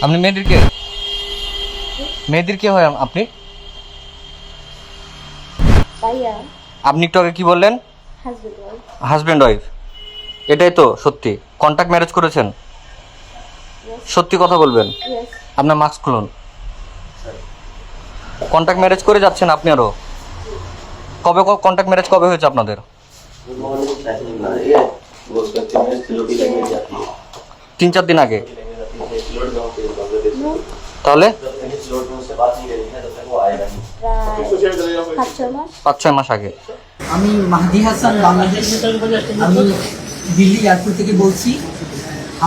আপনি মেয়েদের কে হয় আপনি? ভাইয়া আপনি একটু আগে কি বললেন? Husband wife. হাজব্যান্ড ওয়াইফ, এটাই তো সত্যি? কন্ট্যাক্ট ম্যারেজ করেছেন? সত্যি কথা বলবেন। ইয়েস। আপনার মাস্ক খুলুন। কন্ট্যাক্ট ম্যারেজ করে যাচ্ছেন আপনি আরো? কবে কন্ট্যাক্ট ম্যারেজ কবে হয়েছে আপনাদের? 3-4 দিন আগে। তাহলে প্রায় 5-6 মাস আগে। আমি মাহদি হাসান, বাংলাদেশ। আমি দিল্লি এয়ারপোর্ট থেকে বলছি।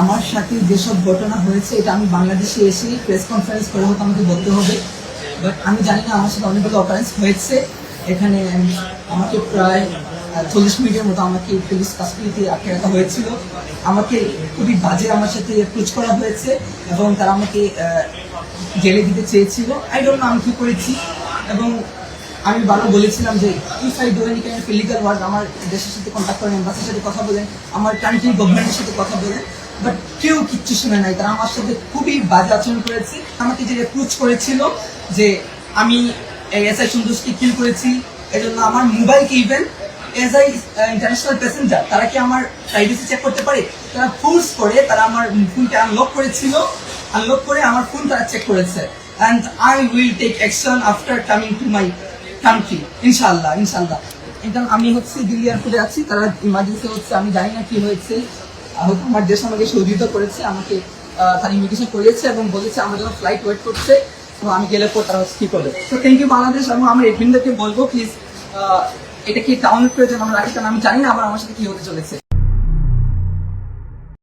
আমার সাথে যেসব ঘটনা হয়েছে এটা আমি বাংলাদেশে এসে প্রেস কনফারেন্স করে হয়তো আমাকে বলতে হবে, বাট আমি জানি না আমার সাথে অনেকগুলো অকারেন্স হয়েছে এখানে। আমাকে প্রায় 40 মিনিটের মতো আমাকে পুলিশ কাস্টডিতে আটকে রাখা হয়েছিল। আমাকে খুবই বাজে আমার সাথে অ্যাপ্রোচ করা হয়েছে এবং তারা আমাকে জেলে দিতে চেয়েছিল। আই ডোন্ট নো আমি কি করেছি। এবং আমি বারবার বলেছিলাম যে if I do any kind of illegal work, আমার দেশের সাথে কন্ট্যাক্ট করেন, এম্বাসির সাথে কথা বলেন, আমার কান্ট্রি গভর্নমেন্টের সাথে কথা বলেন, বাট কেউ কিচ্ছু শুনে নাই। তারা আমার সাথে খুবই বাজে আচরণ করেছে। আমাকে যে অ্যাপ্রোচ করেছিল যে আমি এসআই সন্তোষকে কিল করেছি, এজন্য আমার মোবাইলকে even as I international passenger তারা কি আমার প্রাইভেসি চেক করতে পারে? তারা ফোর্স করে তারা আমার ফোনকে আনলক করেছিল, আনলক করে আমার ফোন তারা চেক করেছে। And I will take action after coming to my country, ইনশাআল্লাহ। এটা আমি হচ্ছে দিল্লি এয়ারপোর্টে আছি, তারা ইমার্জেন্সি হচ্ছে, আমি জানি না কি হয়েছে। হয়তো আমার দেশ আমাকে সহযোগিতা করেছে, আমাকে তারা ইমিগ্রেশন করিয়েছে এবং বলেছে আমার জন্য ফ্লাইট ওয়েট করছে, তো আমি গেলে পর তারা হচ্ছে কি করবে। তো থ্যাংক ইউ বাংলাদেশ। এবং আমার এডমিনদেরকে বলবো প্লিজ এটা কি ডাউনলোড করে যেন আমরা রাখি, কারণ আমি জানি না আমার সাথে কি হতে চলেছে।